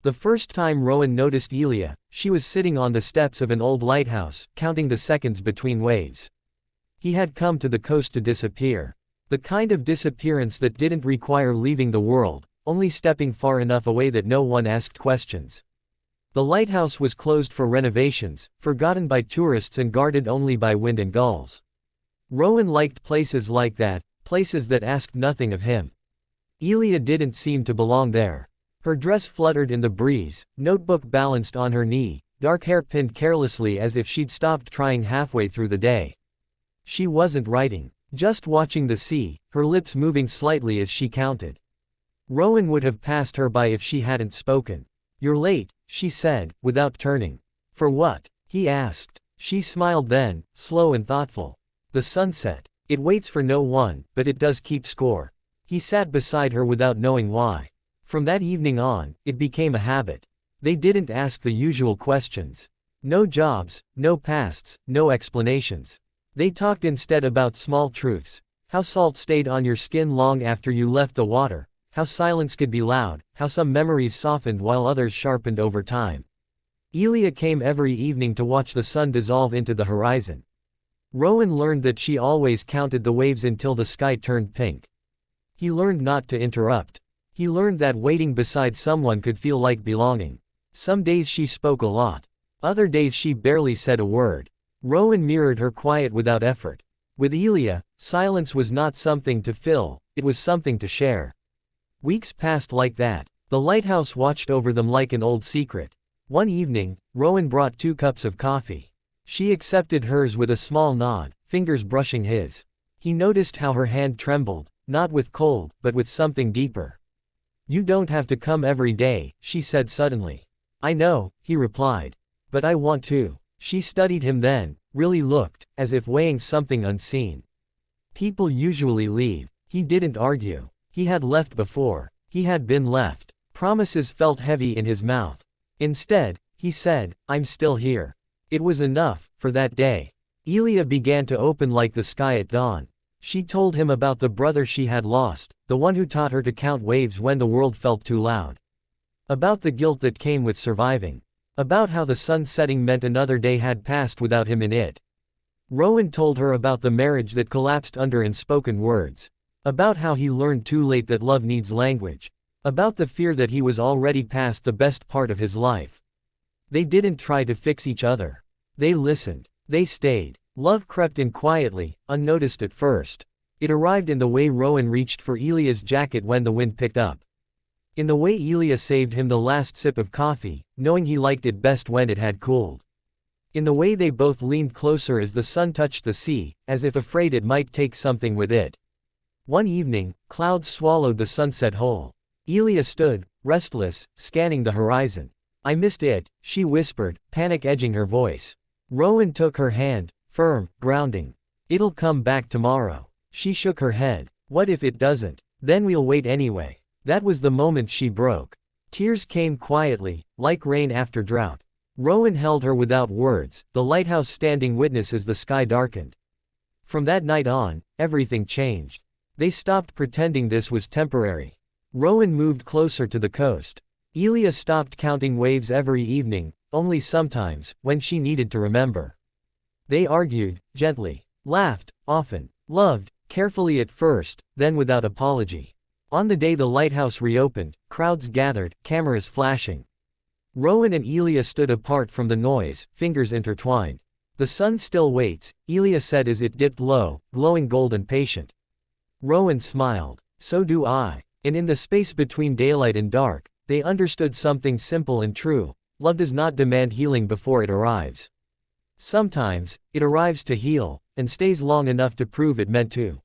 The first time Rowan noticed Elia, she was sitting on the steps of an old lighthouse, counting the seconds between waves. He had come to the coast to disappear. The kind of disappearance that didn't require leaving the world, only stepping far enough away that no one asked questions. The lighthouse was closed for renovations, forgotten by tourists and guarded only by wind and gulls. Rowan liked places like that, places that asked nothing of him. Elia didn't seem to belong there. Her dress fluttered in the breeze, notebook balanced on her knee, dark hair pinned carelessly as if she'd stopped trying halfway through the day. She wasn't writing, just watching the sea, her lips moving slightly as she counted. Rowan would have passed her by if she hadn't spoken. "You're late," she said, without turning. "For what?" he asked. She smiled then, slow and thoughtful. "The sunset. It waits for no one, but it does keep score." He sat beside her without knowing why. From that evening on, it became a habit. They didn't ask the usual questions. No jobs, no pasts, no explanations. They talked instead about small truths. How salt stayed on your skin long after you left the water, how silence could be loud, how some memories softened while others sharpened over time. Elia came every evening to watch the sun dissolve into the horizon. Rowan learned that she always counted the waves until the sky turned pink. He learned not to interrupt. He learned that waiting beside someone could feel like belonging. Some days she spoke a lot. Other days she barely said a word. Rowan mirrored her quiet without effort. With Elia, silence was not something to fill, it was something to share. Weeks passed like that. The lighthouse watched over them like an old secret. One evening, Rowan brought 2 cups of coffee. She accepted hers with a small nod, fingers brushing his. He noticed how her hand trembled, not with cold, but with something deeper. "You don't have to come every day," she said suddenly. "I know," he replied. "But I want to." She studied him then, really looked, as if weighing something unseen. People usually leave. He didn't argue. He had left before. He had been left. Promises felt heavy in his mouth. Instead, he said, "I'm still here." It was enough, for that day. Elia began to open like the sky at dawn. She told him about the brother she had lost, the one who taught her to count waves when the world felt too loud. About the guilt that came with surviving. About how the sun setting meant another day had passed without him in it. Rowan told her about the marriage that collapsed under unspoken words. About how he learned too late that love needs language. About the fear that he was already past the best part of his life. They didn't try to fix each other. They listened. They stayed. Love crept in quietly, unnoticed at first. It arrived in the way Rowan reached for Elia's jacket when the wind picked up. In the way Elia saved him the last sip of coffee, knowing he liked it best when it had cooled. In the way they both leaned closer as the sun touched the sea, as if afraid it might take something with it. One evening, clouds swallowed the sunset whole. Elia stood, restless, scanning the horizon. "I missed it," she whispered, panic edging her voice. Rowan took her hand, firm, grounding. "It'll come back tomorrow." She shook her head. "What if it doesn't? Then we'll wait anyway." That was the moment she broke. Tears came quietly, like rain after drought. Rowan held her without words, the lighthouse standing witness as the sky darkened. From that night on, everything changed. They stopped pretending this was temporary. Rowan moved closer to the coast. Elia stopped counting waves every evening, only sometimes, when she needed to remember. They argued, gently, laughed, often, loved, carefully at first, then without apology. On the day the lighthouse reopened, crowds gathered, cameras flashing. Rowan and Elia stood apart from the noise, fingers intertwined. "The sun still waits," Elia said as it dipped low, glowing gold and patient. Rowan smiled. "So do I." And in the space between daylight and dark, they understood something simple and true. Love does not demand healing before it arrives. Sometimes, it arrives to heal, and stays long enough to prove it meant to.